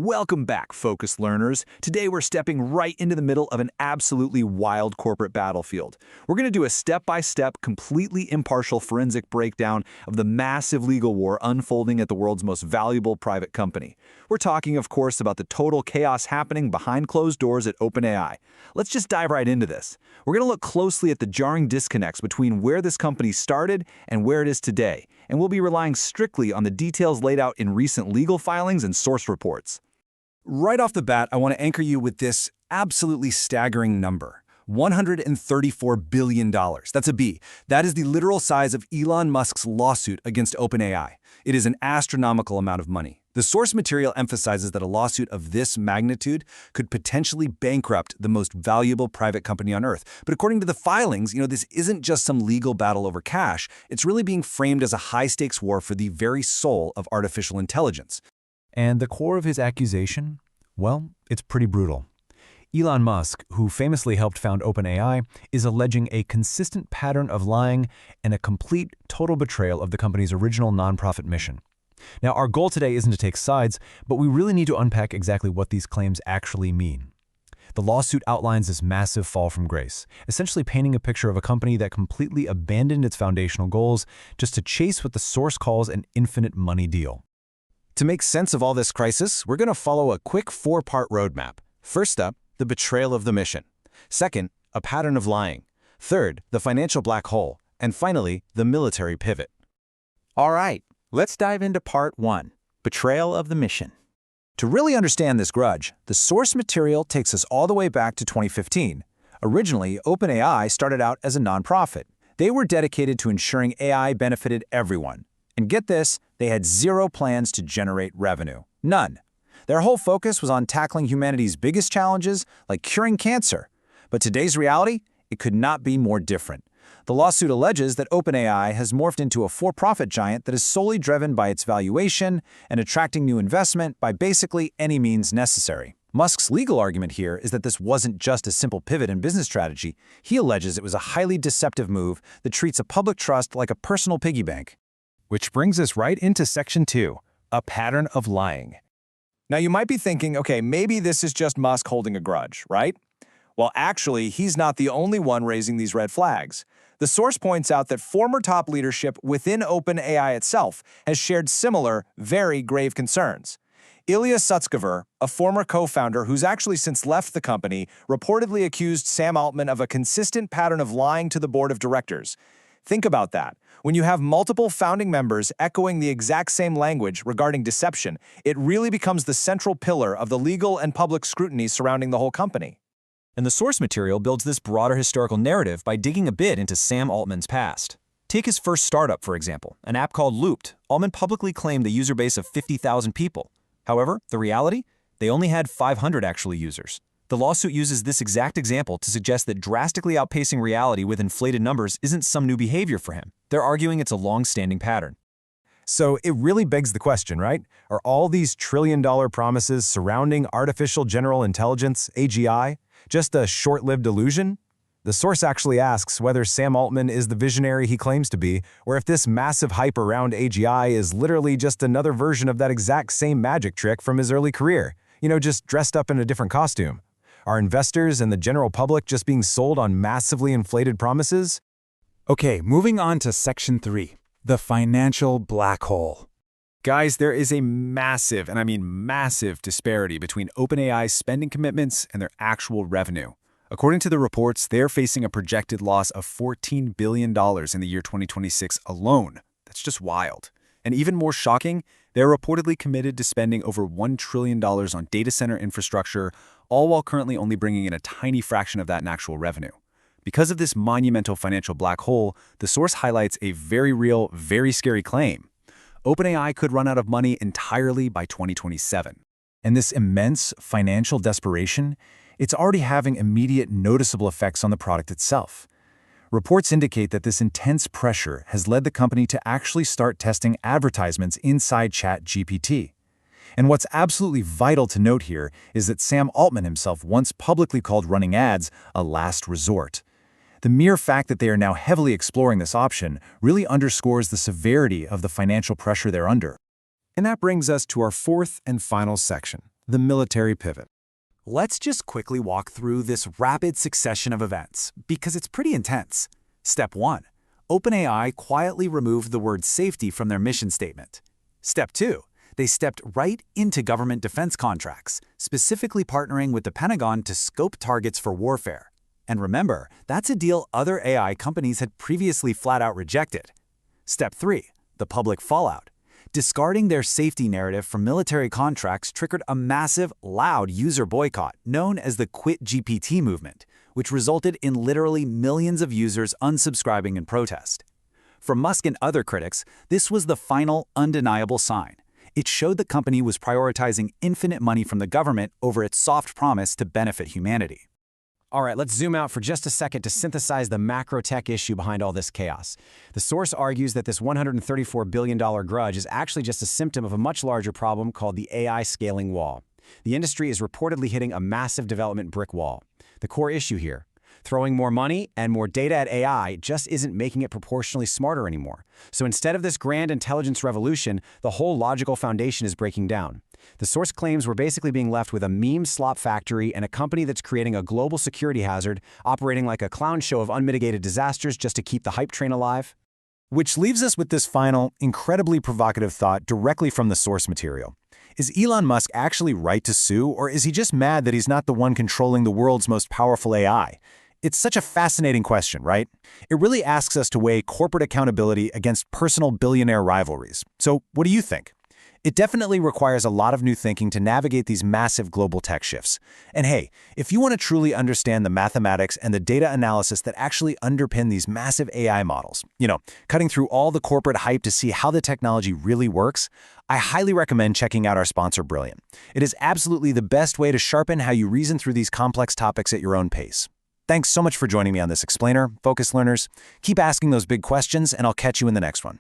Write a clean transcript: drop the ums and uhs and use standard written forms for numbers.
Welcome back, focused learners. Today we're stepping right into the middle of an absolutely wild corporate battlefield. We're going to do a step-by-step, completely impartial forensic breakdown of the massive legal war unfolding at the world's most valuable private company. We're talking, of course, about the total chaos happening behind closed doors at OpenAI. Let's just dive right into this. We're going to look closely at the jarring disconnects between where this company started and where it is today, and we'll be relying strictly on the details laid out in recent legal filings and source reports. Right off the bat, I want to anchor you with this absolutely staggering number. $134 billion. That's a B. That is the literal size of Elon Musk's lawsuit against OpenAI. It is an astronomical amount of money. The source material emphasizes that a lawsuit of this magnitude could potentially bankrupt the most valuable private company on Earth. But according to the filings, this isn't just some legal battle over cash. It's really being framed as a high-stakes war for the very soul of artificial intelligence. And the core of his accusation? Well, it's pretty brutal. Elon Musk, who famously helped found OpenAI, is alleging a consistent pattern of lying and a complete, total betrayal of the company's original nonprofit mission. Now, our goal today isn't to take sides, but we really need to unpack exactly what these claims actually mean. The lawsuit outlines this massive fall from grace, essentially painting a picture of a company that completely abandoned its foundational goals just to chase what the source calls an infinite money deal. To make sense of all this crisis, we're going to follow a quick four-part roadmap. First up, the betrayal of the mission. Second, a pattern of lying. Third, the financial black hole. And finally, the military pivot. All right, let's dive into part 1, betrayal of the mission. To really understand this grudge, the source material takes us all the way back to 2015. Originally, OpenAI started out as a nonprofit. They were dedicated to ensuring AI benefited everyone. And get this, they had zero plans to generate revenue. None. Their whole focus was on tackling humanity's biggest challenges, like curing cancer. But today's reality? It could not be more different. The lawsuit alleges that OpenAI has morphed into a for-profit giant that is solely driven by its valuation and attracting new investment by basically any means necessary. Musk's legal argument here is that this wasn't just a simple pivot in business strategy. He alleges it was a highly deceptive move that treats a public trust like a personal piggy bank. Which brings us right into Section 2, a pattern of lying. Now, you might be thinking, okay, maybe this is just Musk holding a grudge, right? Well, actually, he's not the only one raising these red flags. The source points out that former top leadership within OpenAI itself has shared similar, very grave concerns. Ilya Sutskever, a former co-founder who's actually since left the company, reportedly accused Sam Altman of a consistent pattern of lying to the board of directors. Think about that. When you have multiple founding members echoing the exact same language regarding deception, it really becomes the central pillar of the legal and public scrutiny surrounding the whole company. And the source material builds this broader historical narrative by digging a bit into Sam Altman's past. Take his first startup, for example, an app called Looped. Altman publicly claimed a user base of 50,000 people. However, the reality? They only had 500 actual users. The lawsuit uses this exact example to suggest that drastically outpacing reality with inflated numbers isn't some new behavior for him. They're arguing it's a long-standing pattern. So it really begs the question, right? Are all these trillion-dollar promises surrounding artificial general intelligence, AGI, just a short-lived illusion? The source actually asks whether Sam Altman is the visionary he claims to be, or if this massive hype around AGI is literally just another version of that exact same magic trick from his early career, just dressed up in a different costume. Are investors and the general public just being sold on massively inflated promises? Okay, moving on to Section 3, the financial black hole. Guys, there is a massive, and I mean massive, disparity between OpenAI's spending commitments and their actual revenue. According to the reports, they're facing a projected loss of $14 billion in the year 2026 alone. That's just wild. And even more shocking, they're reportedly committed to spending over $1 trillion on data center infrastructure, all while currently only bringing in a tiny fraction of that in actual revenue. Because of this monumental financial black hole, the source highlights a very real, very scary claim. OpenAI could run out of money entirely by 2027. And this immense financial desperation, it's already having immediate noticeable effects on the product itself. Reports indicate that this intense pressure has led the company to actually start testing advertisements inside ChatGPT. And what's absolutely vital to note here is that Sam Altman himself once publicly called running ads a last resort. The mere fact that they are now heavily exploring this option really underscores the severity of the financial pressure they're under. And that brings us to our fourth and final section, the military pivot. Let's just quickly walk through this rapid succession of events, because it's pretty intense. Step 1. OpenAI quietly removed the word safety from their mission statement. Step 2. They stepped right into government defense contracts, specifically partnering with the Pentagon to scope targets for warfare. And remember, that's a deal other AI companies had previously flat-out rejected. Step 3. The public fallout. Discarding their safety narrative from military contracts triggered a massive, loud user boycott known as the Quit GPT movement, which resulted in literally millions of users unsubscribing in protest. For Musk and other critics, this was the final, undeniable sign. It showed the company was prioritizing infinite money from the government over its soft promise to benefit humanity. All right, let's zoom out for just a second to synthesize the macro tech issue behind all this chaos. The source argues that this $134 billion grudge is actually just a symptom of a much larger problem called the AI scaling wall. The industry is reportedly hitting a massive development brick wall. The core issue here: throwing more money and more data at AI just isn't making it proportionally smarter anymore. So instead of this grand intelligence revolution, the whole logical foundation is breaking down. The source claims we're basically being left with a meme slop factory and a company that's creating a global security hazard, operating like a clown show of unmitigated disasters just to keep the hype train alive. Which leaves us with this final, incredibly provocative thought directly from the source material. Is Elon Musk actually right to sue, or is he just mad that he's not the one controlling the world's most powerful AI? It's such a fascinating question, right? It really asks us to weigh corporate accountability against personal billionaire rivalries. So what do you think? It definitely requires a lot of new thinking to navigate these massive global tech shifts. And hey, if you want to truly understand the mathematics and the data analysis that actually underpin these massive AI models, cutting through all the corporate hype to see how the technology really works, I highly recommend checking out our sponsor, Brilliant. It is absolutely the best way to sharpen how you reason through these complex topics at your own pace. Thanks so much for joining me on this explainer, Focus Learners. Keep asking those big questions, and I'll catch you in the next one.